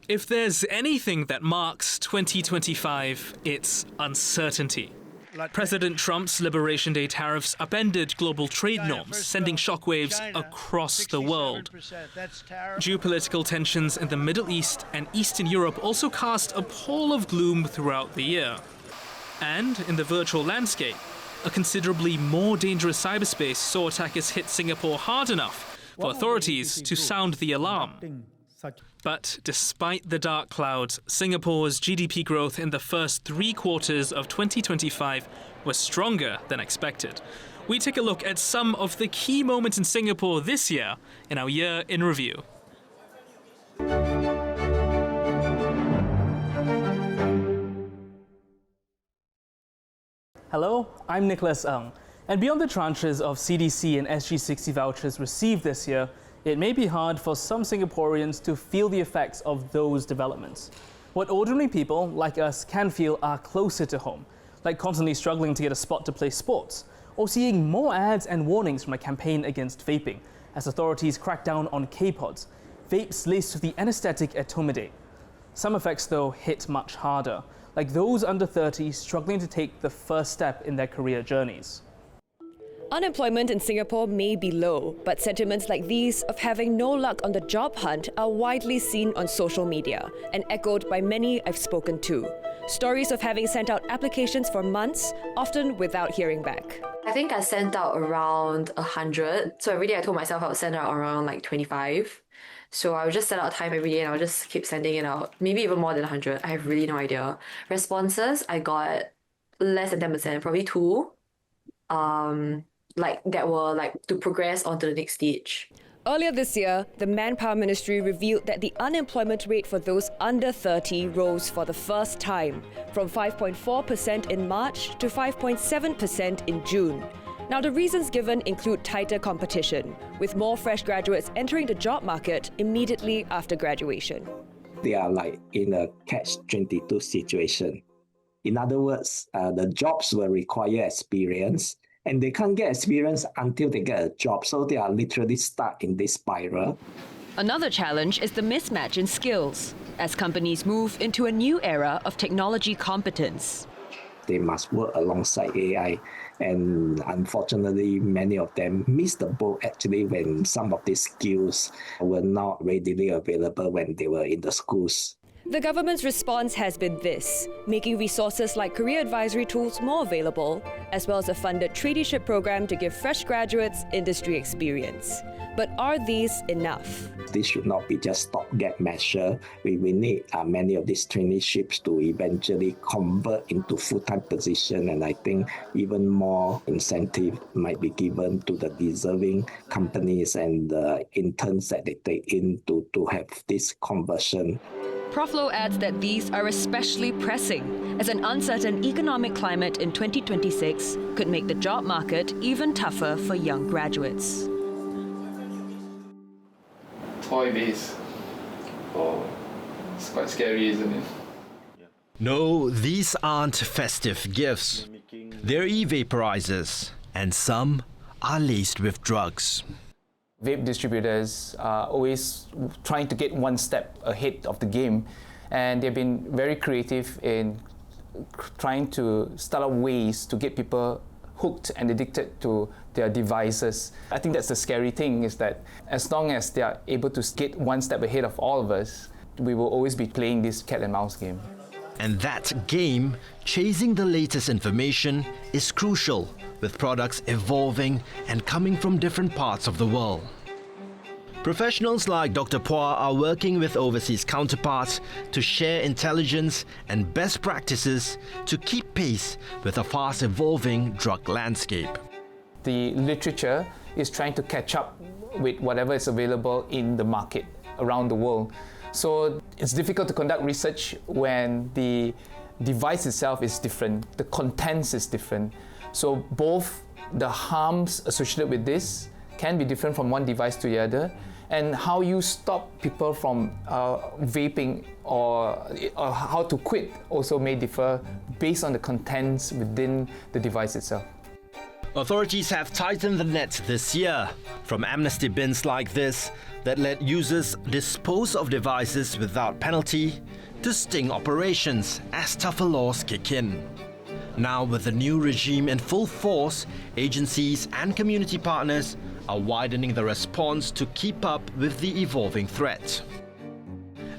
If there's anything that marks 2025, it's uncertainty. President Trump's Liberation Day tariffs upended global trade norms, sending shockwaves across the world. Geopolitical tensions in the Middle East and Eastern Europe also cast a pall of gloom throughout the year. And in the virtual landscape, a considerably more dangerous cyberspace saw attackers hit Singapore hard enough for authorities to sound the alarm. But despite the dark clouds, Singapore's GDP growth in the first 3 quarters of 2025 was stronger than expected. We take a look at some of the key moments in Singapore this year in our Year in Review. Hello, I'm Nicholas Ng. And beyond the tranches of CDC and SG60 vouchers received this year, it may be hard for some Singaporeans to feel the effects of those developments. What ordinary people like us can feel are closer to home, like constantly struggling to get a spot to play sports, or seeing more ads and warnings from a campaign against vaping as authorities crack down on K-pods, vapes laced with the anesthetic etomidate. Some effects, though, hit much harder, like those under 30 struggling to take the first step in their career journeys. Unemployment in Singapore may be low, but sentiments like these of having no luck on the job hunt are widely seen on social media and echoed by many I've spoken to. Stories of having sent out applications for months, often without hearing back. I think I sent out around 100. So every day I told myself I would send out around like 25. So I would just set out time every day and I would just keep sending it out. Maybe even more than 100. I have really no idea. Responses, I got less than 10%, probably 2. That were to progress onto the next stage. Earlier this year, the Manpower Ministry revealed that the unemployment rate for those under 30 rose for the first time, from 5.4% in March to 5.7% in June. Now, the reasons given include tighter competition, with more fresh graduates entering the job market immediately after graduation. They are in a catch-22 situation. In other words, the jobs will require experience, and they can't get experience until they get a job, so they are literally stuck in this spiral. Another challenge is the mismatch in skills, as companies move into a new era of technology competence. They must work alongside AI, and unfortunately, many of them missed the boat actually when some of these skills were not readily available when they were in the schools. The government's response has been this, making resources like career advisory tools more available, as well as a funded traineeship program to give fresh graduates industry experience. But are these enough? This should not be just stopgap measure. We need many of these traineeships to eventually convert into full-time position, and I think even more incentive might be given to the deserving companies and the interns that they take in to have this conversion. Prof. Low adds that these are especially pressing, as an uncertain economic climate in 2026 could make the job market even tougher for young graduates. Toy-based. Oh, it's quite scary, isn't it? No, these aren't festive gifts. They're e-vaporisers, and some are laced with drugs. Vape distributors are always trying to get one step ahead of the game, and they've been very creative in trying to start up ways to get people hooked and addicted to their devices. I think that's the scary thing, is that as long as they are able to get one step ahead of all of us, we will always be playing this cat and mouse game. And that game, chasing the latest information, is crucial, with products evolving and coming from different parts of the world. Professionals like Dr. Phua are working with overseas counterparts to share intelligence and best practices to keep pace with a fast-evolving drug landscape. The literature is trying to catch up with whatever is available in the market around the world. So it's difficult to conduct research when the device itself is different, the contents is different. So both the harms associated with this can be different from one device to the other, and how you stop people from vaping or how to quit also may differ based on the contents within the device itself. Authorities have tightened the net this year, from amnesty bins like this that let users dispose of devices without penalty to sting operations as tougher laws kick in. Now, with the new regime in full force, agencies and community partners are widening the response to keep up with the evolving threat.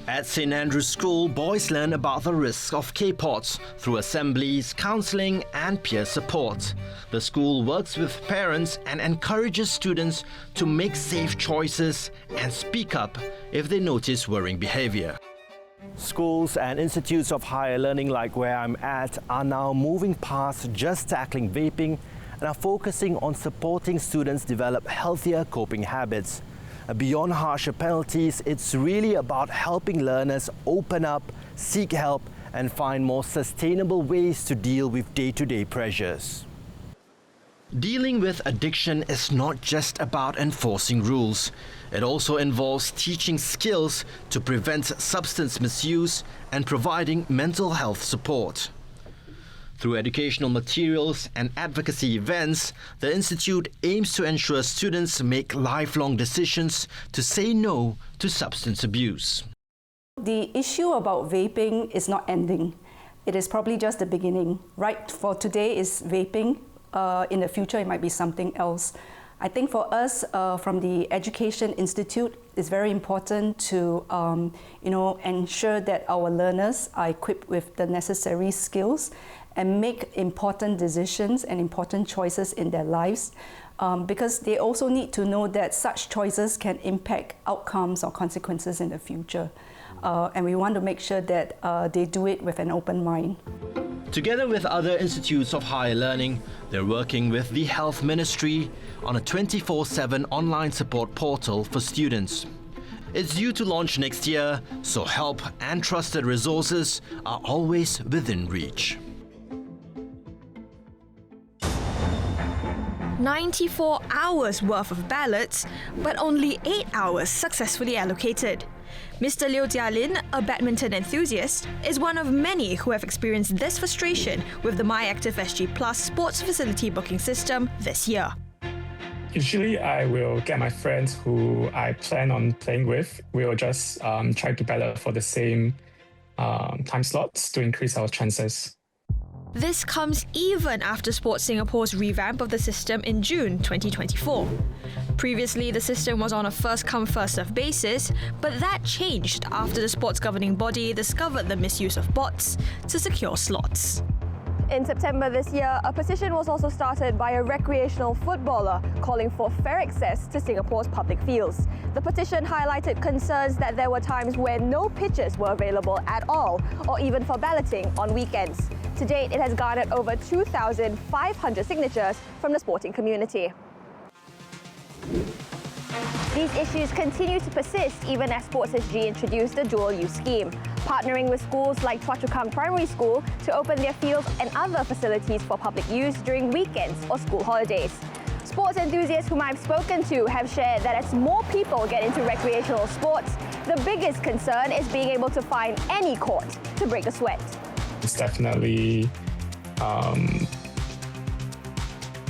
At St. Andrew's School, boys learn about the risks of K-pots through assemblies, counselling and peer support. The school works with parents and encourages students to make safe choices and speak up if they notice worrying behaviour. Schools and institutes of higher learning like where I'm at are now moving past just tackling vaping and are focusing on supporting students develop healthier coping habits. Beyond harsher penalties, it's really about helping learners open up, seek help, and find more sustainable ways to deal with day-to-day pressures. Dealing with addiction is not just about enforcing rules. It also involves teaching skills to prevent substance misuse and providing mental health support. Through educational materials and advocacy events, the Institute aims to ensure students make lifelong decisions to say no to substance abuse. The issue about vaping is not ending. It is probably just the beginning. Right for today is vaping. In the future, it might be something else. I think for us, from the Education Institute, it's very important to ensure that our learners are equipped with the necessary skills and make important decisions and important choices in their lives, because they also need to know that such choices can impact outcomes or consequences in the future. And we want to make sure that they do it with an open mind. Together with other institutes of higher learning, they're working with the Health Ministry on a 24/7 online support portal for students. It's due to launch next year, so help and trusted resources are always within reach. 94 hours worth of ballots, but only 8 hours successfully allocated. Mr. Liu Jialin, a badminton enthusiast, is one of many who have experienced this frustration with the MyActiveSG Plus sports facility booking system this year. Usually I will get my friends who I plan on playing with. We will just try to ballot for the same time slots to increase our chances. This comes even after Sports Singapore's revamp of the system in June 2024. Previously, the system was on a first-come, first-served basis, but that changed after the sports governing body discovered the misuse of bots to secure slots. In September this year, a petition was also started by a recreational footballer calling for fair access to Singapore's public fields. The petition highlighted concerns that there were times where no pitches were available at all, or even for balloting on weekends. To date, it has garnered over 2,500 signatures from the sporting community. These issues continue to persist even as Sports SG introduced the dual-use scheme, partnering with schools like Choa Chu Kang Primary School to open their fields and other facilities for public use during weekends or school holidays. Sports enthusiasts whom I've spoken to have shared that as more people get into recreational sports, the biggest concern is being able to find any court to break the sweat. It's definitely a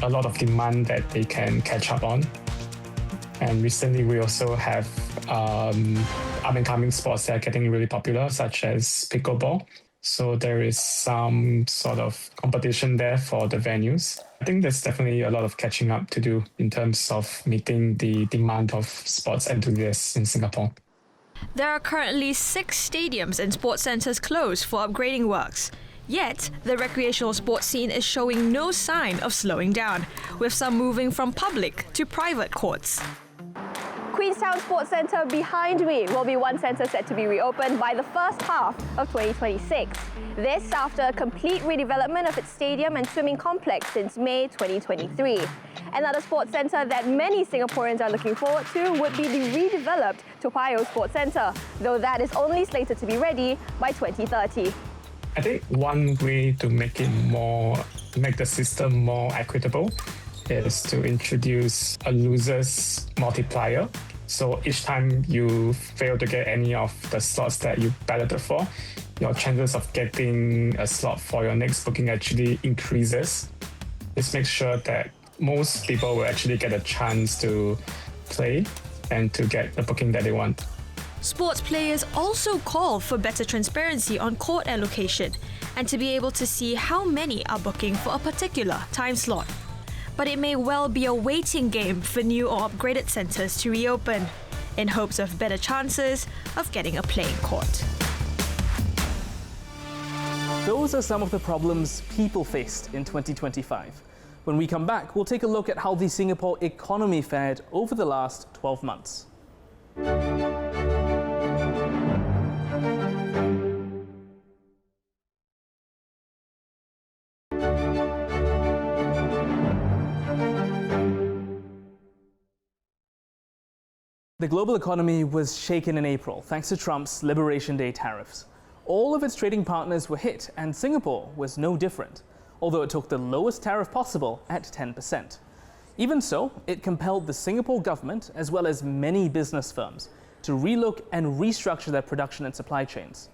lot of demand that they can catch up on. And recently we also have up-and-coming sports that are getting really popular, such as pickleball. So there is some sort of competition there for the venues. I think there's definitely a lot of catching up to do in terms of meeting the demand of sports enthusiasts in Singapore. There are currently 6 stadiums and sports centres closed for upgrading works. Yet, the recreational sports scene is showing no sign of slowing down, with some moving from public to private courts. Queenstown Sports Centre behind me will be one centre set to be reopened by the first half of 2026. This after a complete redevelopment of its stadium and swimming complex since May 2023. Another sports centre that many Singaporeans are looking forward to would be the redeveloped Toa Payoh Sports Centre, though that is only slated to be ready by 2030. I think one way to make the system more equitable is to introduce a losers multiplier. So each time you fail to get any of the slots that you balloted for, your chances of getting a slot for your next booking actually increases. Just make sure that most people will actually get a chance to play and to get the booking that they want. Sports players also call for better transparency on court allocation and to be able to see how many are booking for a particular time slot. But it may well be a waiting game for new or upgraded centres to reopen, in hopes of better chances of getting a playing court. Those are some of the problems people faced in 2025. When we come back, we'll take a look at how the Singapore economy fared over the last 12 months. The global economy was shaken in April thanks to Trump's Liberation Day tariffs. All of its trading partners were hit, and Singapore was no different, although it took the lowest tariff possible at 10%. Even so, it compelled the Singapore government, as well as many business firms, to relook and restructure their production and supply chains.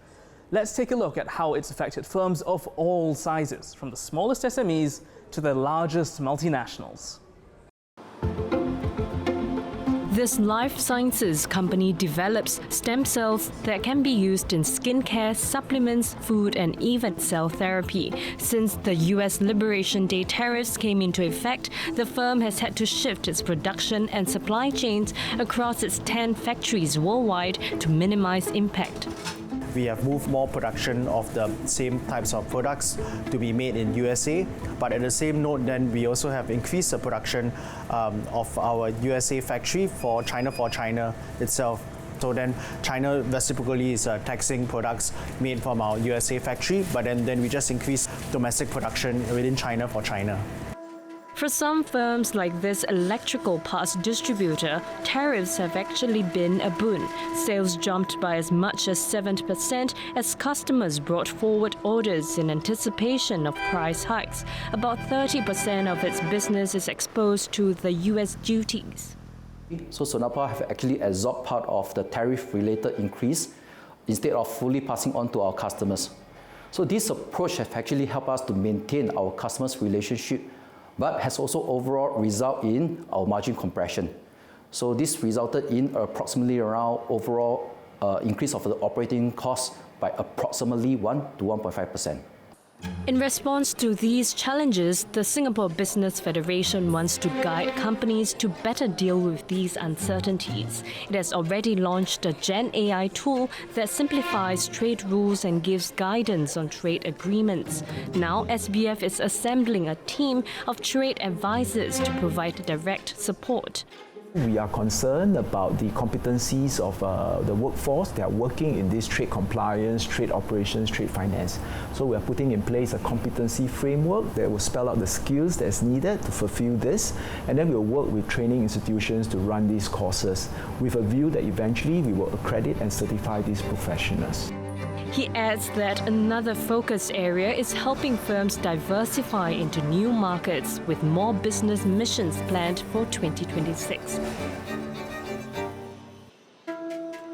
Let's take a look at how it's affected firms of all sizes, from the smallest SMEs to the largest multinationals. This life sciences company develops stem cells that can be used in skincare, supplements, food, and even cell therapy. Since the US Liberation Day tariffs came into effect, the firm has had to shift its production and supply chains across its 10 factories worldwide to minimize impact. We have moved more production of the same types of products to be made in USA, but at the same note, then we also have increased the production of our USA factory for China itself. So then China reciprocally is taxing products made from our USA factory, but then we just increase domestic production within China for China. For some firms like this electrical parts distributor, tariffs have actually been a boon. Sales jumped by as much as 7% as customers brought forward orders in anticipation of price hikes. About 30% of its business is exposed to the US duties. So Singapore have actually absorbed part of the tariff-related increase instead of fully passing on to our customers. So this approach has actually helped us to maintain our customers' relationship, but has also overall resulted in our margin compression. So this resulted in approximately around overall increase of the operating costs by approximately 1 to 1.5%. In response to these challenges, the Singapore Business Federation wants to guide companies to better deal with these uncertainties. It has already launched a Gen AI tool that simplifies trade rules and gives guidance on trade agreements. Now, SBF is assembling a team of trade advisors to provide direct support. We are concerned about the competencies of the workforce that are working in this trade compliance, trade operations, trade finance. So we are putting in place a competency framework that will spell out the skills that's needed to fulfill this, and then we'll work with training institutions to run these courses with a view that eventually we will accredit and certify these professionals. He adds that another focus area is helping firms diversify into new markets with more business missions planned for 2026.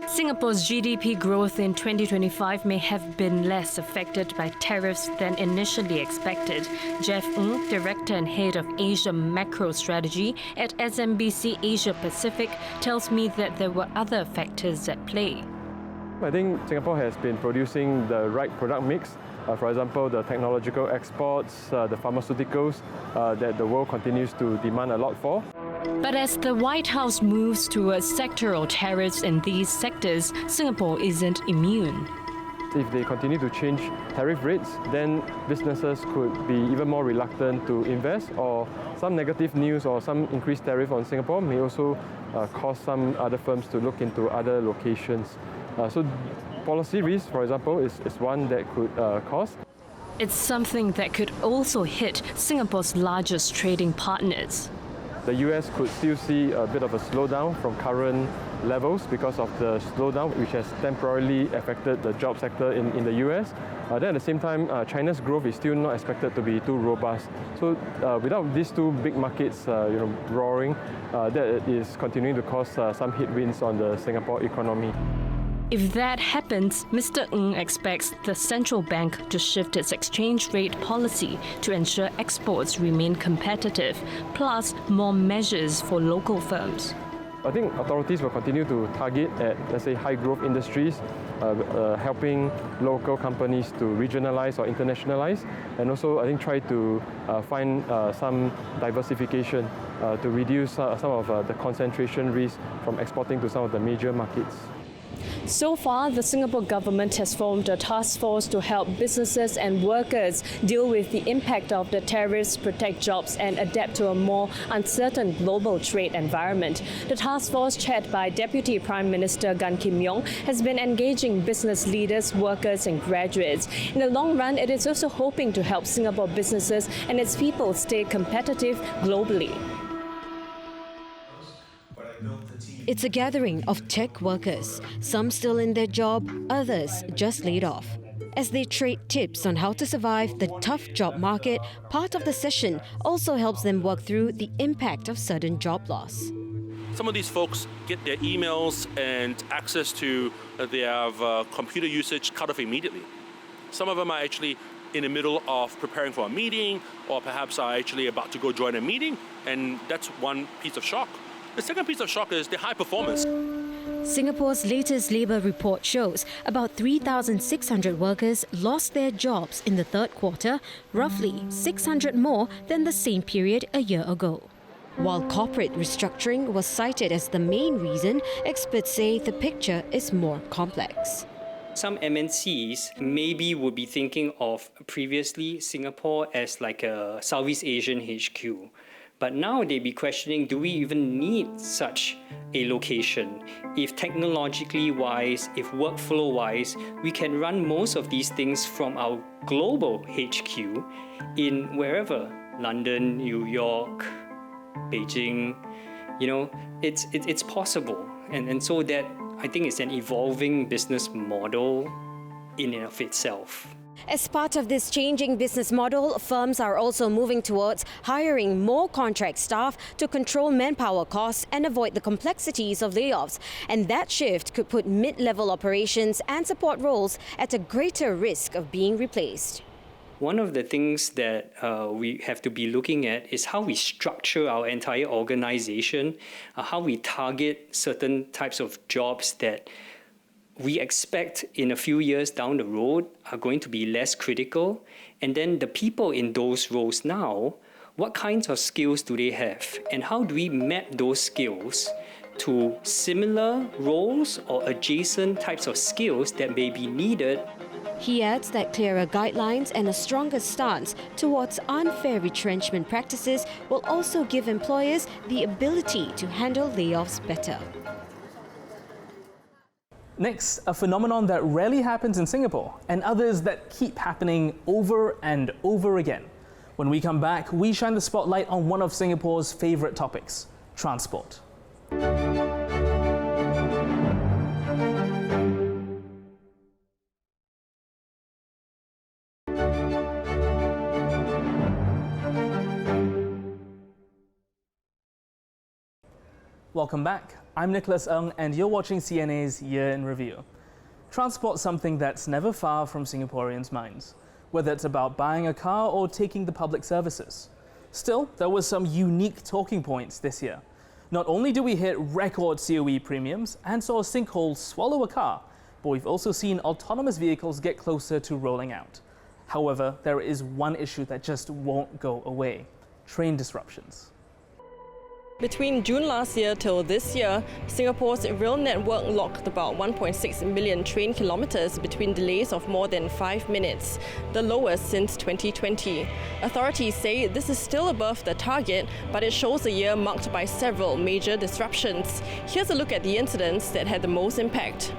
Singapore's GDP growth in 2025 may have been less affected by tariffs than initially expected. Jeff Ng, Director and Head of Asia Macro Strategy at SMBC Asia Pacific, tells me that there were other factors at play. I think Singapore has been producing the right product mix. For example, the technological exports, the pharmaceuticals that the world continues to demand a lot for. But as the White House moves towards sectoral tariffs in these sectors, Singapore isn't immune. If they continue to change tariff rates, then businesses could be even more reluctant to invest, or some negative news or some increased tariff on Singapore may also cause some other firms to look into other locations. So policy risk, for example, is one that could cause. It's something that could also hit Singapore's largest trading partners. The US could still see a bit of a slowdown from current levels because of the slowdown which has temporarily affected the job sector in the US. Then at the same time, China's growth is still not expected to be too robust. So without these two big markets roaring, that is continuing to cause some headwinds on the Singapore economy. If that happens, Mr. Ng expects the central bank to shift its exchange rate policy to ensure exports remain competitive, plus more measures for local firms. I think authorities will continue to target at, let's say, high-growth industries, helping local companies to regionalize or internationalize, and also I think try to find some diversification to reduce some of the concentration risk from exporting to some of the major markets. So far, the Singapore government has formed a task force to help businesses and workers deal with the impact of the tariffs, protect jobs and adapt to a more uncertain global trade environment. The task force, chaired by Deputy Prime Minister Gan Kim Yong, has been engaging business leaders, workers and graduates. In the long run, it is also hoping to help Singapore businesses and its people stay competitive globally. It's a gathering of tech workers, some still in their job, others just laid off. As they trade tips on how to survive the tough job market, part of the session also helps them work through the impact of sudden job loss. Some of these folks get their emails and access to their computer usage cut off immediately. Some of them are actually in the middle of preparing for a meeting, or perhaps are actually about to go join a meeting, and that's one piece of shock. The second piece of shock is the high performance. Singapore's latest labour report shows about 3,600 workers lost their jobs in the third quarter, roughly 600 more than the same period a year ago. While corporate restructuring was cited as the main reason, experts say the picture is more complex. Some MNCs maybe would be thinking of previously Singapore as like a Southeast Asian HQ. But now they'd be questioning, do we even need such a location? If technologically wise, if workflow wise, we can run most of these things from our global HQ in wherever, London, New York, Beijing, it's possible. And so that, I think, it's an evolving business model in and of itself. As part of this changing business model, firms are also moving towards hiring more contract staff to control manpower costs and avoid the complexities of layoffs. And that shift could put mid-level operations and support roles at a greater risk of being replaced. One of the things that we have to be looking at is how we structure our entire organization, how we target certain types of jobs that we expect in a few years down the road are going to be less critical. And then the people in those roles now, what kinds of skills do they have? And how do we map those skills to similar roles or adjacent types of skills that may be needed? He adds that clearer guidelines and a stronger stance towards unfair retrenchment practices will also give employers the ability to handle layoffs better. Next, a phenomenon that rarely happens in Singapore, and others that keep happening over and over again. When we come back, we shine the spotlight on one of Singapore's favourite topics, transport. Welcome back. I'm Nicholas Ng and you're watching CNA's Year in Review. Transport's something that's never far from Singaporeans' minds, whether it's about buying a car or taking the public services. Still, there were some unique talking points this year. Not only do we hit record COE premiums and saw a sinkhole swallow a car, but we've also seen autonomous vehicles get closer to rolling out. However, there is one issue that just won't go away: train disruptions. Between June last year till this year, Singapore's rail network logged about 1.6 million train kilometres between delays of more than 5 minutes, the lowest since 2020. Authorities say this is still above the target, but it shows a year marked by several major disruptions. Here's a look at the incidents that had the most impact.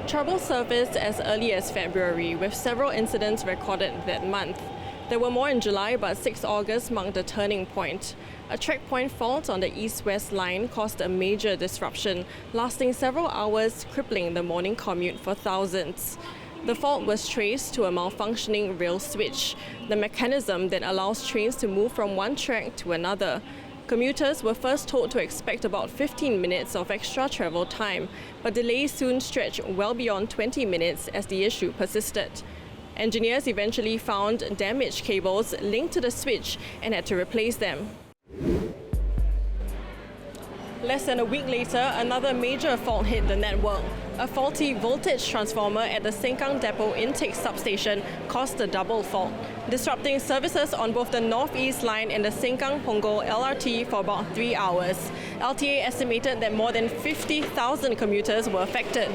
Trouble surfaced as early as February, with several incidents recorded that month. There were more in July, but 6 August marked the turning point. A track point fault on the east-west line caused a major disruption, lasting several hours, crippling the morning commute for thousands. The fault was traced to a malfunctioning rail switch, the mechanism that allows trains to move from one track to another. Commuters were first told to expect about 15 minutes of extra travel time, but delays soon stretched well beyond 20 minutes as the issue persisted. Engineers eventually found damaged cables linked to the switch and had to replace them. Less than a week later, another major fault hit the network. A faulty voltage transformer at the Sengkang Depot intake substation caused the double fault, disrupting services on both the North-East line and the Sengkang-Punggol LRT for about 3 hours. LTA estimated that more than 50,000 commuters were affected.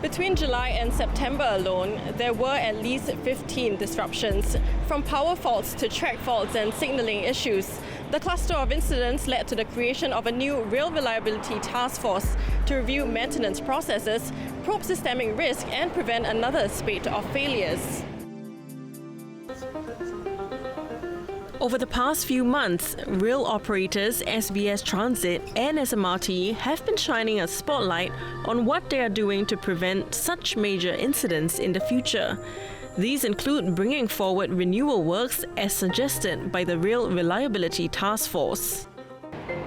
Between July and September alone, there were at least 15 disruptions, from power faults to track faults and signalling issues. The cluster of incidents led to the creation of a new rail reliability task force to review maintenance processes, probe systemic risk, and prevent another spate of failures. Over the past few months, rail operators SBS Transit and SMRT have been shining a spotlight on what they are doing to prevent such major incidents in the future. These include bringing forward renewal works as suggested by the Rail Reliability Task Force.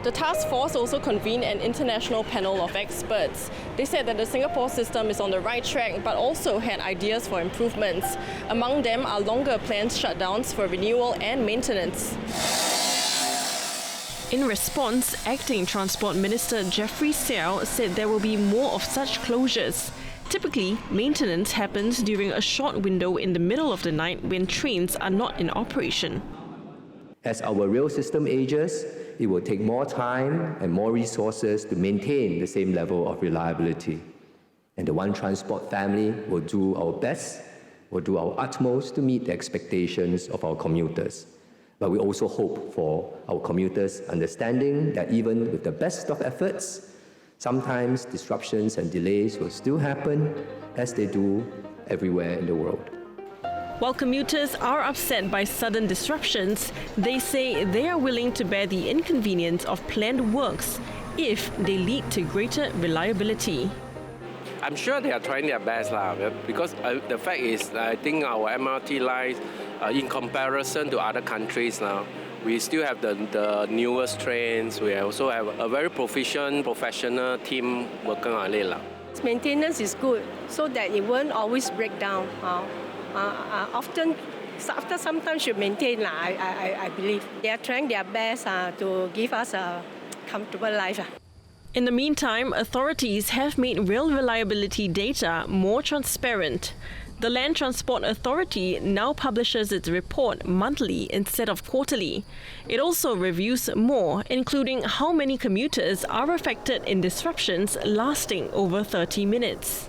The task force also convened an international panel of experts. They said that the Singapore system is on the right track, but also had ideas for improvements. Among them are longer planned shutdowns for renewal and maintenance. In response, Acting Transport Minister Jeffrey Seow said there will be more of such closures. Typically, maintenance happens during a short window in the middle of the night when trains are not in operation. As our rail system ages, it will take more time and more resources to maintain the same level of reliability. And the One Transport family will do our best, will do our utmost to meet the expectations of our commuters. But we also hope for our commuters' understanding that even with the best of efforts, sometimes disruptions and delays will still happen, as they do everywhere in the world. While commuters are upset by sudden disruptions, they say they are willing to bear the inconvenience of planned works if they lead to greater reliability. I'm sure they are trying their best because the fact is, I think our MRT lines, in comparison to other countries now, we still have the newest trains. We also have a very proficient, professional team working on it. Maintenance is good so that it won't always break down. Often, after some time, should maintain, I believe. They are trying their best to give us a comfortable life. In the meantime, authorities have made rail reliability data more transparent. The Land Transport Authority now publishes its report monthly instead of quarterly. It also reviews more, including how many commuters are affected in disruptions lasting over 30 minutes.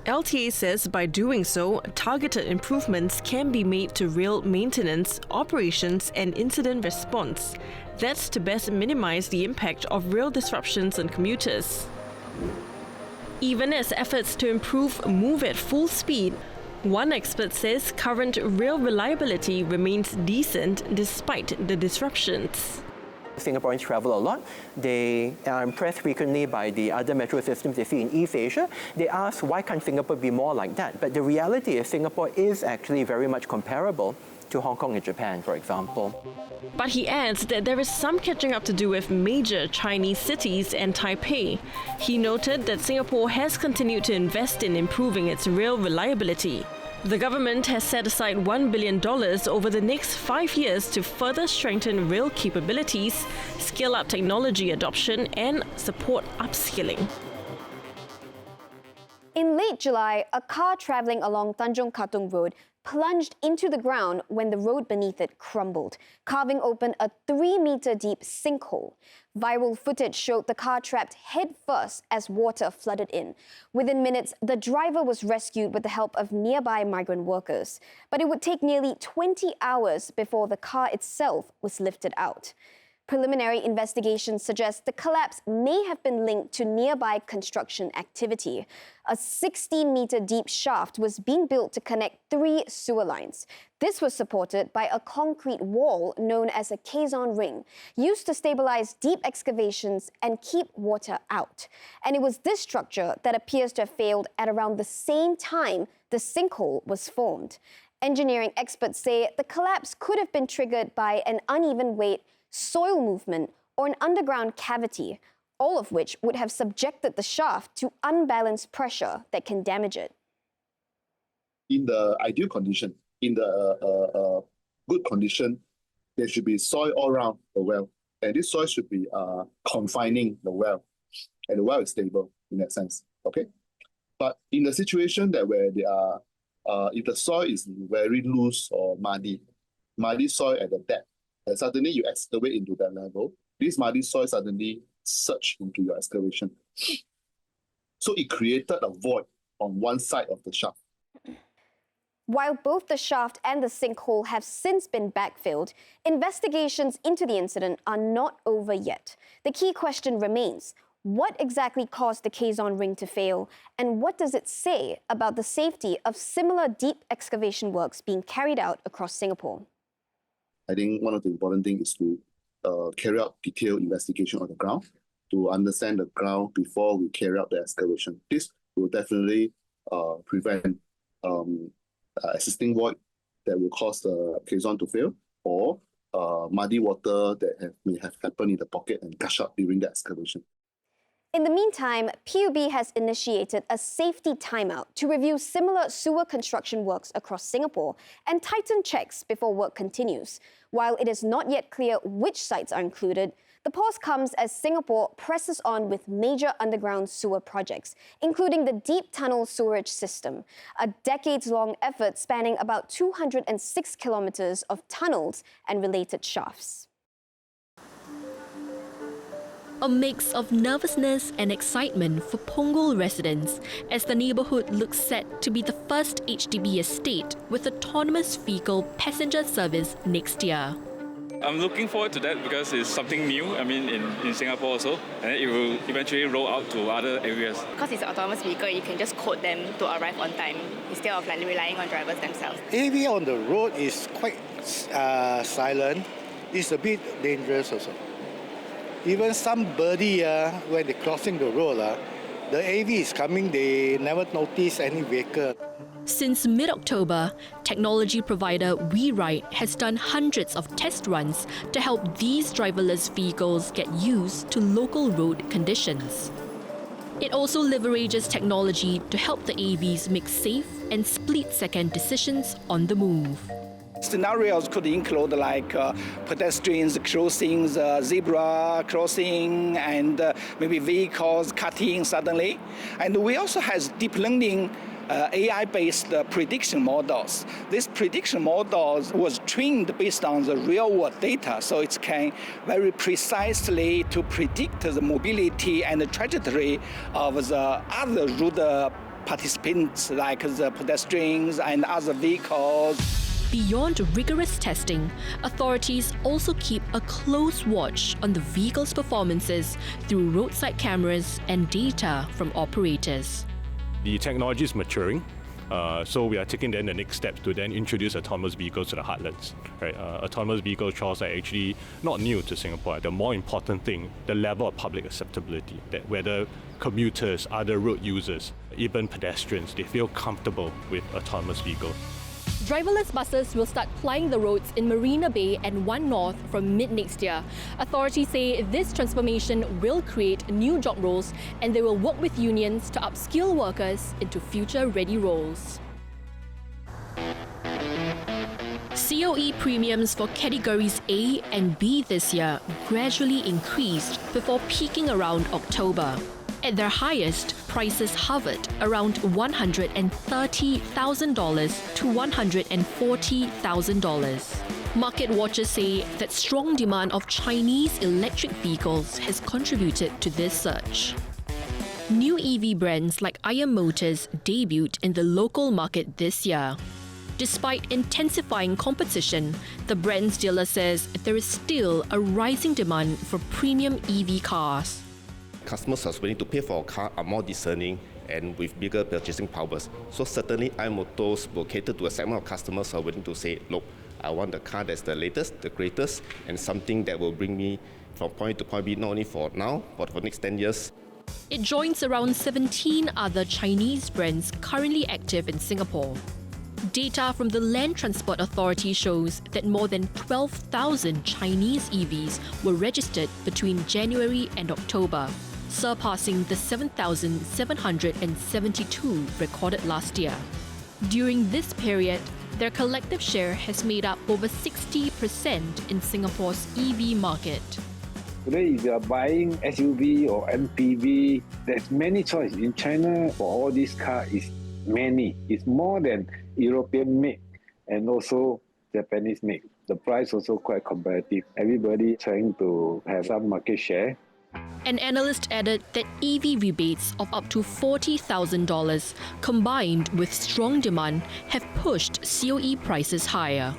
LTA says by doing so, targeted improvements can be made to rail maintenance, operations, and incident response. That's to best minimize the impact of rail disruptions on commuters. Even as efforts to improve move at full speed, one expert says current rail reliability remains decent despite the disruptions. Singaporeans travel a lot. They are impressed frequently by the other metro systems they see in East Asia. They ask, why can't Singapore be more like that? But the reality is Singapore is actually very much comparable to Hong Kong and Japan, for example. But he adds that there is some catching up to do with major Chinese cities and Taipei. He noted that Singapore has continued to invest in improving its rail reliability. The government has set aside $1 billion over the next 5 years to further strengthen rail capabilities, scale up technology adoption, and support upskilling. In late July, a car travelling along Tanjong Katong Road plunged into the ground when the road beneath it crumbled, carving open a 3-meter deep sinkhole. Viral footage showed the car trapped headfirst as water flooded in. Within minutes, the driver was rescued with the help of nearby migrant workers. But it would take nearly 20 hours before the car itself was lifted out. Preliminary investigations suggest the collapse may have been linked to nearby construction activity. A 16-meter deep shaft was being built to connect 3 sewer lines. This was supported by a concrete wall known as a caisson ring, used to stabilize deep excavations and keep water out. And it was this structure that appears to have failed at around the same time the sinkhole was formed. Engineering experts say the collapse could have been triggered by an uneven weight, soil movement, or an underground cavity, all of which would have subjected the shaft to unbalanced pressure that can damage it. In the ideal condition, in the good condition, there should be soil all around the well. And this soil should be confining the well. And the well is stable in that sense, okay? But in the situation that where they are, if the soil is very loose or muddy soil at the depth, and suddenly you excavate into that level, this muddy soil suddenly surge into your excavation. So it created a void on one side of the shaft. While both the shaft and the sinkhole have since been backfilled, investigations into the incident are not over yet. The key question remains: what exactly caused the Quezon ring to fail, and what does it say about the safety of similar deep excavation works being carried out across Singapore? I think one of the important things is to carry out detailed investigation on the ground, to understand the ground before we carry out the excavation. This will definitely prevent existing void that will cause the Quezon to fail, or muddy water that may have happened in the pocket and gush up during the excavation. In the meantime, PUB has initiated a safety timeout to review similar sewer construction works across Singapore and tighten checks before work continues. While it is not yet clear which sites are included, the pause comes as Singapore presses on with major underground sewer projects, including the deep tunnel sewerage system, a decades-long effort spanning about 206 kilometers of tunnels and related shafts. A mix of nervousness and excitement for Punggol residents as the neighbourhood looks set to be the first HDB estate with autonomous vehicle passenger service next year. I'm looking forward to that because it's something new, in Singapore also, and it will eventually roll out to other areas. Because it's an autonomous vehicle, you can just code them to arrive on time instead of relying on drivers themselves. AV on the road is quite silent. It's a bit dangerous also. Even somebody, when they're crossing the road, the AV is coming, they never notice any vehicle. Since mid-October, technology provider WeRide has done hundreds of test runs to help these driverless vehicles get used to local road conditions. It also leverages technology to help the AVs make safe and split-second decisions on the move. Scenarios could include like pedestrians crossing, zebra crossing, and maybe vehicles cutting suddenly. And we also have deep learning AI-based prediction models. This prediction models was trained based on the real-world data, so it can very precisely to predict the mobility and the trajectory of the other route participants, like the pedestrians and other vehicles. Beyond rigorous testing, authorities also keep a close watch on the vehicle's performances through roadside cameras and data from operators. The technology is maturing, so we are taking then the next steps to then introduce autonomous vehicles to the heartlands. Right? Autonomous vehicle trials are actually not new to Singapore. The more important thing, the level of public acceptability, that whether commuters, other road users, even pedestrians, they feel comfortable with autonomous vehicles. Driverless buses will start plying the roads in Marina Bay and One North from mid-next year. Authorities say this transformation will create new job roles and they will work with unions to upskill workers into future-ready roles. COE premiums for categories A and B this year gradually increased before peaking around October. At their highest, prices hovered around $130,000 to $140,000. Market watchers say that strong demand of Chinese electric vehicles has contributed to this surge. New EV brands like Iron Motors debuted in the local market this year. Despite intensifying competition, the brand's dealer says there is still a rising demand for premium EV cars. Customers are willing to pay for a car are more discerning and with bigger purchasing powers. So certainly iMotors will cater to a segment of customers who are willing to say, look, I want the car that's the latest, the greatest, and something that will bring me from point to point B, not only for now, but for the next 10 years. It joins around 17 other Chinese brands currently active in Singapore. Data from the Land Transport Authority shows that more than 12,000 Chinese EVs were registered between January and October, surpassing the 7,772 recorded last year. During this period, their collective share has made up over 60% in Singapore's EV market. Today, if you are buying SUV or MPV, there's many choices. In China, for all these cars, is many. It's more than European made and also Japanese made. The price also quite competitive. Everybody trying to have some market share. An analyst added that EV rebates of up to $40,000 combined with strong demand have pushed COE prices higher.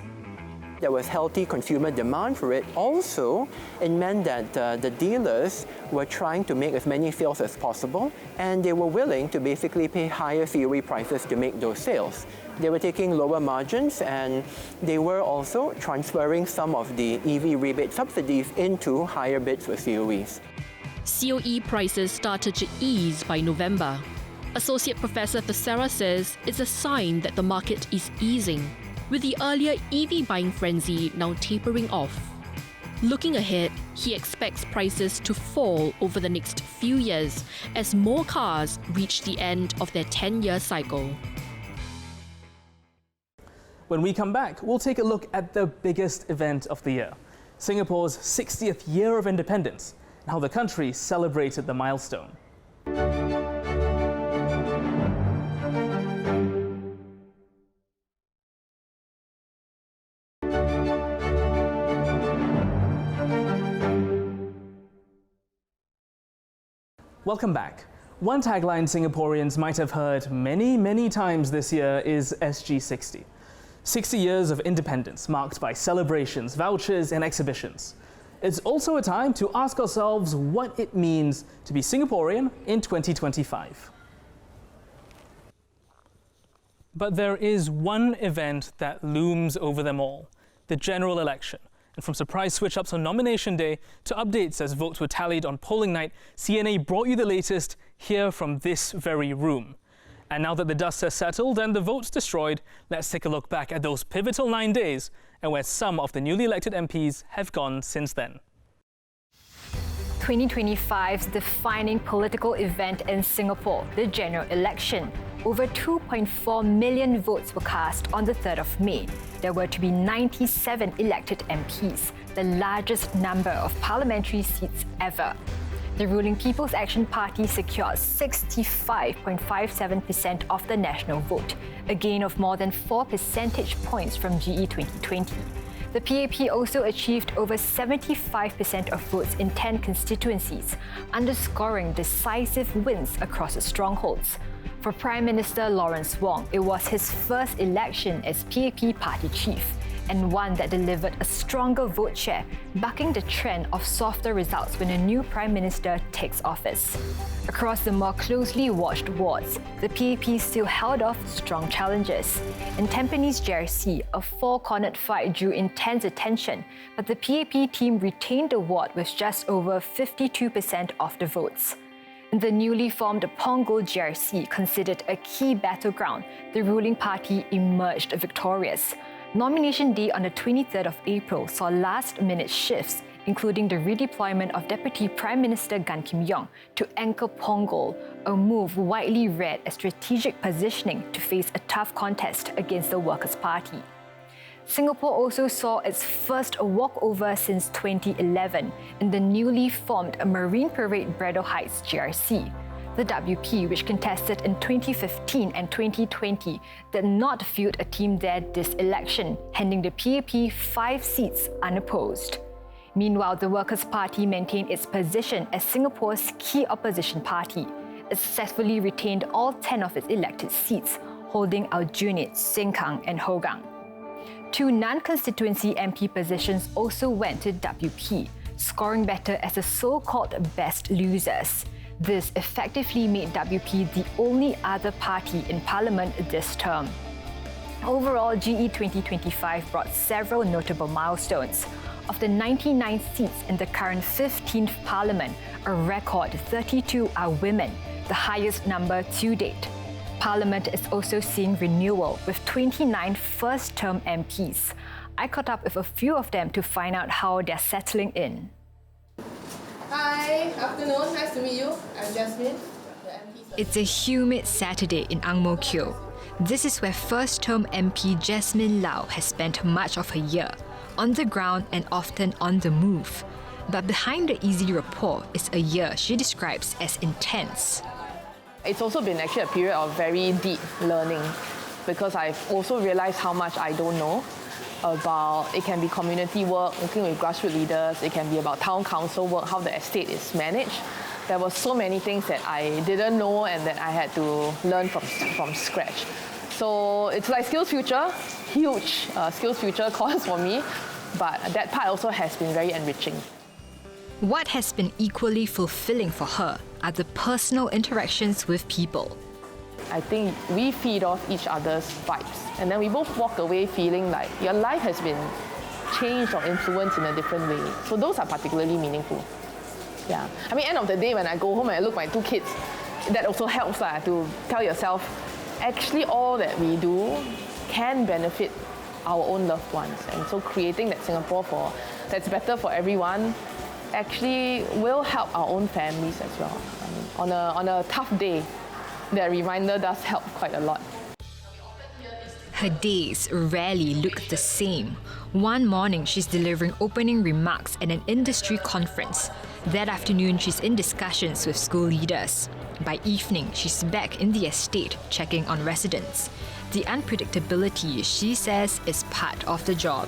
There was healthy consumer demand for it. Also, it meant that the dealers were trying to make as many sales as possible, and they were willing to basically pay higher COE prices to make those sales. They were taking lower margins, and they were also transferring some of the EV rebate subsidies into higher bids for COEs. COE prices started to ease by November. Associate Professor Thesera says it's a sign that the market is easing, with the earlier EV buying frenzy now tapering off. Looking ahead, he expects prices to fall over the next few years as more cars reach the end of their 10-year cycle. When we come back, we'll take a look at the biggest event of the year, Singapore's 60th year of independence, and how the country celebrated the milestone. Welcome back. One tagline Singaporeans might have heard many times this year is SG60. 60 years of independence marked by celebrations, vouchers and exhibitions. It's also a time to ask ourselves what it means to be Singaporean in 2025. But there is one event that looms over them all, the general election. And from surprise switch-ups on nomination day to updates as votes were tallied on polling night, CNA brought you the latest here from this very room. And now that the dust has settled and the votes destroyed, let's take a look back at those pivotal 9 days and where some of the newly elected MPs have gone since then. 2025's defining political event in Singapore, the general election. Over 2.4 million votes were cast on the 3rd of May. There were to be 97 elected MPs, the largest number of parliamentary seats ever. The ruling People's Action Party secured 65.57% of the national vote, a gain of more than 4 percentage points from GE 2020. The PAP also achieved over 75% of votes in 10 constituencies, underscoring decisive wins across its strongholds. For Prime Minister Lawrence Wong, it was his first election as PAP party chief, and one that delivered a stronger vote share, bucking the trend of softer results when a new Prime Minister takes office. Across the more closely watched wards, the PAP still held off strong challenges. In Tampines GRC, a four-cornered fight drew intense attention, but the PAP team retained the ward with just over 52% of the votes. In the newly formed Punggol GRC, considered a key battleground, the ruling party emerged victorious. Nomination day on the 23rd of April saw last-minute shifts, including the redeployment of Deputy Prime Minister Gan Kim Yong to anchor Punggol, a move widely read as strategic positioning to face a tough contest against the Workers' Party. Singapore also saw its first walkover since 2011 in the newly formed Marine Parade Braddell Heights GRC. The WP, which contested in 2015 and 2020, did not field a team there this election, handing the PAP 5 seats unopposed. Meanwhile, the Workers' Party maintained its position as Singapore's key opposition party. It successfully retained all 10 of its elected seats, holding Aljunied, Sengkang and Hougang. 2 non-constituency MP positions also went to WP, scoring better as the so-called best losers. This effectively made WP the only other party in Parliament this term. Overall, GE 2025 brought several notable milestones. Of the 99 seats in the current 15th Parliament, a record 32 are women, the highest number to date. Parliament is also seeing renewal with 29 first-term MPs. I caught up with a few of them to find out how they're settling in. Hi, afternoon. Nice to meet you. I'm Jasmine. It's a humid Saturday in Ang Mo Kio. This is where first-term MP Jasmine Lau has spent much of her year, on the ground and often on the move. But behind the easy rapport is a year she describes as intense. It's also been actually a period of very deep learning because I've also realized how much I don't know about, it can be community work, working with grassroots leaders, it can be about town council work, how the estate is managed. There were so many things that I didn't know and that I had to learn from scratch. So it's like Skills Future, huge Skills Future course for me, but that part also has been very enriching. What has been equally fulfilling for her are the personal interactions with people. I think we feed off each other's vibes, and then we both walk away feeling like your life has been changed or influenced in a different way. So those are particularly meaningful. Yeah, I mean, end of the day, when I go home and I look at my two kids, that also helps to tell yourself, actually all that we do can benefit our own loved ones. And so creating that Singapore that's better for everyone actually will help our own families as well. I mean, on a tough day, that reminder does help quite a lot. Her days rarely look the same. One morning, she's delivering opening remarks at an industry conference. That afternoon, she's in discussions with school leaders. By evening, she's back in the estate checking on residents. The unpredictability, she says, is part of the job.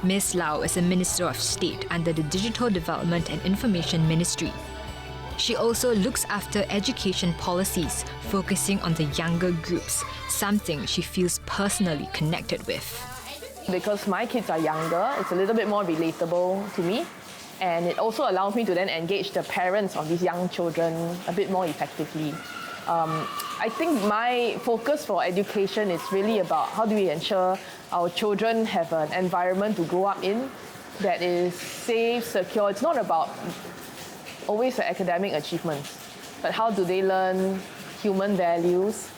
Ms. Lau is a Minister of State under the Digital Development and Information Ministry. She also looks after education policies, focusing on the younger groups, something she feels personally connected with. Because my kids are younger, it's a little bit more relatable to me. And it also allows me to then engage the parents of these young children a bit more effectively. I think my focus for education is really about how do we ensure our children have an environment to grow up in that is safe, secure. It's not about always the academic achievements, but how do they learn human values.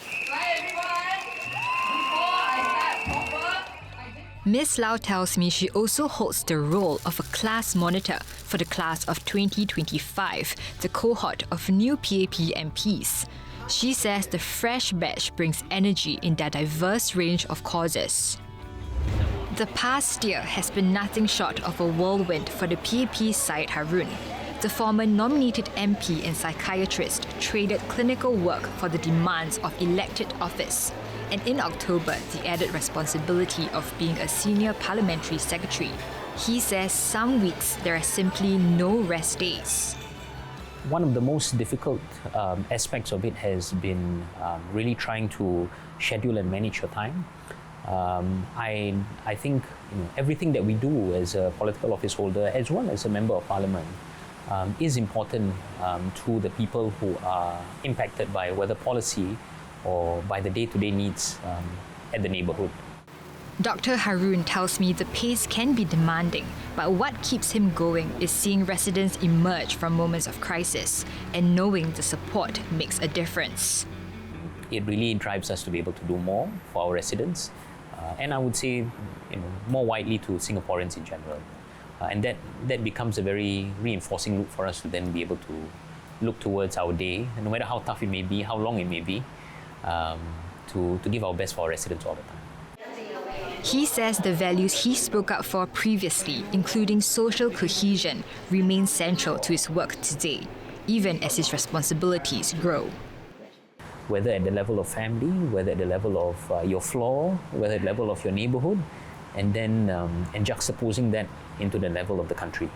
Ms. Lau tells me she also holds the role of a class monitor for the class of 2025, the cohort of new PAP MPs. She says the fresh batch brings energy in their diverse range of causes. The past year has been nothing short of a whirlwind for the PAP Syed Harun. The former nominated MP and psychiatrist traded clinical work for the demands of elected office. And in October, the added responsibility of being a senior parliamentary secretary. He says some weeks there are simply no rest days. One of the most difficult aspects of it has been really trying to schedule and manage your time. I think everything that we do as a political office holder, as well as a member of parliament, is important to the people who are impacted by whether policy or by the day-to-day needs at the neighbourhood. Dr. Harun tells me the pace can be demanding, but what keeps him going is seeing residents emerge from moments of crisis and knowing the support makes a difference. It really drives us to be able to do more for our residents, and I would say more widely to Singaporeans in general. And that becomes a very reinforcing loop for us to then be able to look towards our day, and no matter how tough it may be, how long it may be, to give our best for our residents all the time. He says the values he spoke up for previously, including social cohesion, remain central to his work today, even as his responsibilities grow. Whether at the level of family, whether at the level of your floor, whether at the level of your neighbourhood, and then and juxtaposing that into the level of the country.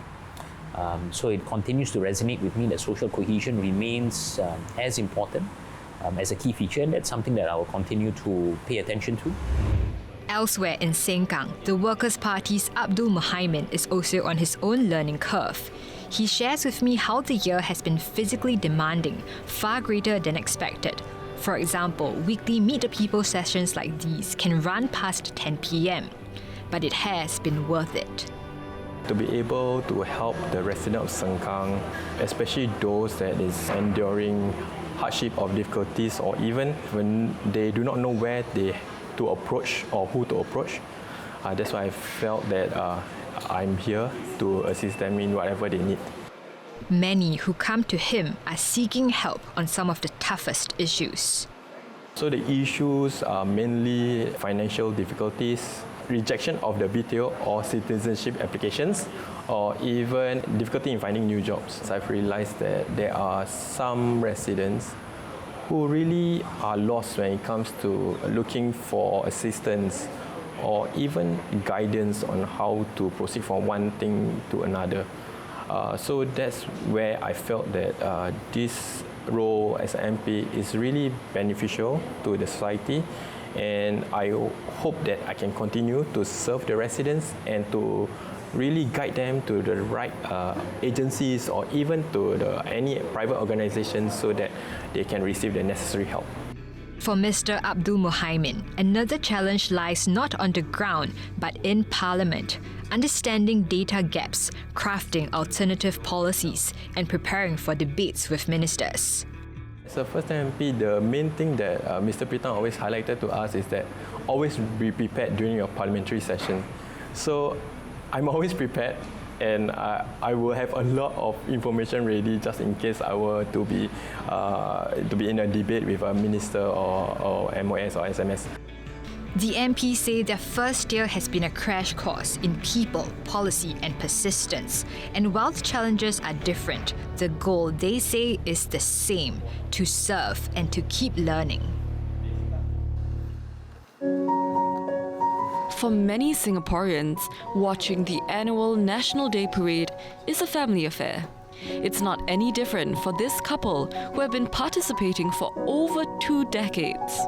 So it continues to resonate with me that social cohesion remains as important as a key feature, and that's something that I will continue to pay attention to. Elsewhere in Sengkang, the Workers' Party's Abdul Muhaimin is also on his own learning curve. He shares with me how the year has been physically demanding, far greater than expected. For example, weekly Meet the People sessions like these can run past 10 p.m. But it has been worth it. To be able to help the residents of Sengkang, especially those that is enduring hardship or difficulties, or even when they do not know where to approach or who to approach. That's why I felt that I'm here to assist them in whatever they need. Many who come to him are seeking help on some of the toughest issues. So the issues are mainly financial difficulties, rejection of the BTO or citizenship applications, or even difficulty in finding new jobs. So I've realized that there are some residents who really are lost when it comes to looking for assistance or even guidance on how to proceed from one thing to another. So that's where I felt that this role as an MP is really beneficial to the society, and I hope that I can continue to serve the residents and to really guide them to the right agencies or even to any private organizations so that they can receive the necessary help. For Mr. Abdul Muhaimin, another challenge lies not on the ground but in Parliament, understanding data gaps, crafting alternative policies, and preparing for debates with ministers. As a first-time MP, the main thing that Mr. Pritang always highlighted to us is that always be prepared during your parliamentary session. So I'm always prepared, and I will have a lot of information ready just in case I were to be in a debate with a minister or MOS or SMS. The MPs say their first year has been a crash course in people, policy and persistence. And while the challenges are different, the goal, they say, is the same: to serve and to keep learning. For many Singaporeans, watching the annual National Day Parade is a family affair. It's not any different for this couple who have been participating for over 2 decades.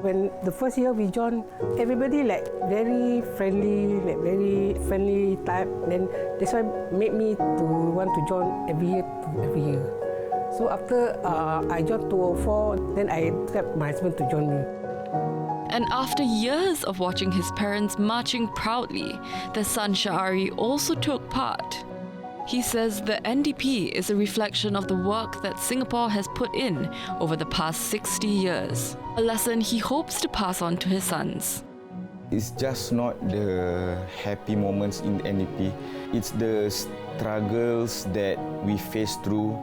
When the first year we joined, everybody very friendly type. Then that's why made me to want to join every year. So after I joined 2004, then I got my husband to join me. And after years of watching his parents marching proudly, their son Sha'ari also took part. He says the NDP is a reflection of the work that Singapore has put in over the past 60 years, a lesson he hopes to pass on to his sons. It's just not the happy moments in the NDP, it's the struggles that we face through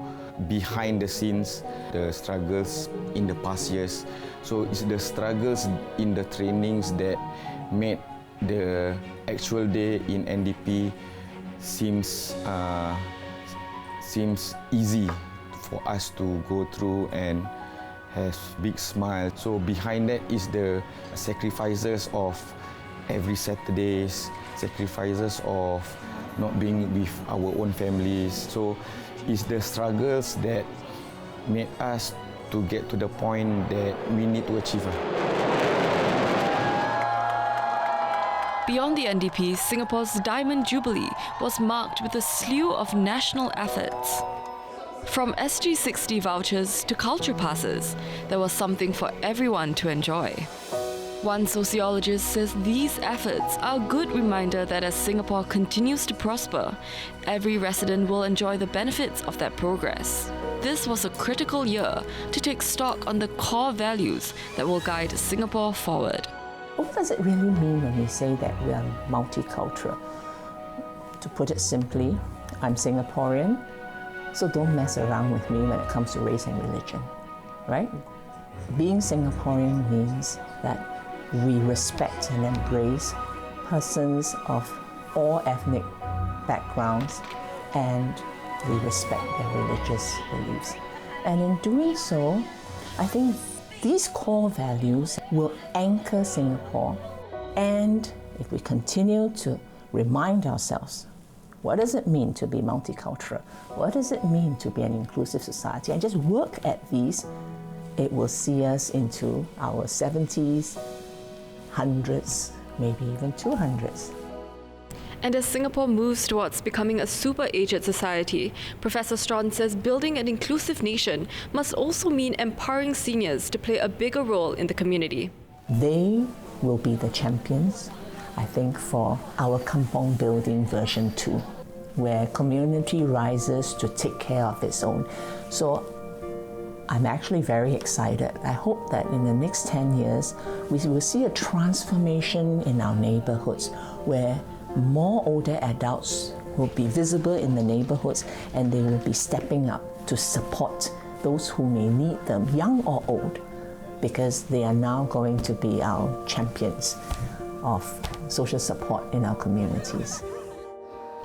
behind the scenes, the struggles in the past years. So it's the struggles in the trainings that made the actual day in NDP seems easy for us to go through and have big smile. So behind that is the sacrifices of every Saturdays, sacrifices of not being with our own families. So it's the struggles that made us to get to the point that we need to achieve. Beyond the NDP, Singapore's Diamond Jubilee was marked with a slew of national efforts. From SG60 vouchers to culture passes, there was something for everyone to enjoy. One sociologist says these efforts are a good reminder that as Singapore continues to prosper, every resident will enjoy the benefits of that progress. This was a critical year to take stock on the core values that will guide Singapore forward. What does it really mean when we say that we are multicultural? To put it simply, I'm Singaporean, so don't mess around with me when it comes to race and religion, right? Being Singaporean means that we respect and embrace persons of all ethnic backgrounds, and we respect their religious beliefs. And in doing so, I think these core values will anchor Singapore. And if we continue to remind ourselves, what does it mean to be multicultural? What does it mean to be an inclusive society? And just work at these, it will see us into our 70s, 100s, maybe even 200s. And as Singapore moves towards becoming a super-aged society, Professor Strawn says building an inclusive nation must also mean empowering seniors to play a bigger role in the community. They will be the champions, I think, for our kampong building version 2, where community rises to take care of its own. So I'm actually very excited. I hope that in the next 10 years, we will see a transformation in our neighborhoods where more older adults will be visible in the neighborhoods and they will be stepping up to support those who may need them, young or old, because they are now going to be our champions of social support in our communities.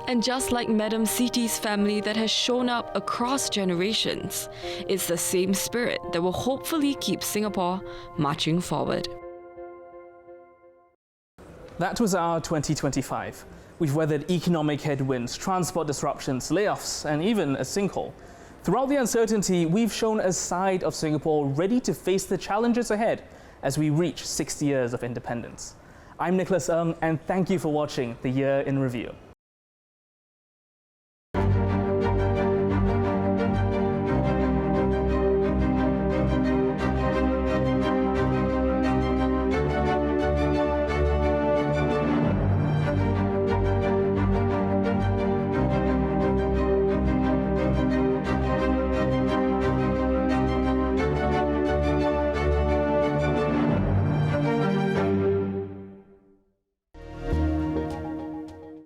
And just like Madam Siti's family that has shown up across generations, it's the same spirit that will hopefully keep Singapore marching forward. That was our 2025. We've weathered economic headwinds, transport disruptions, layoffs, and even a sinkhole. Throughout the uncertainty, we've shown a side of Singapore ready to face the challenges ahead as we reach 60 years of independence. I'm Nicholas Ng, and thank you for watching The Year in Review.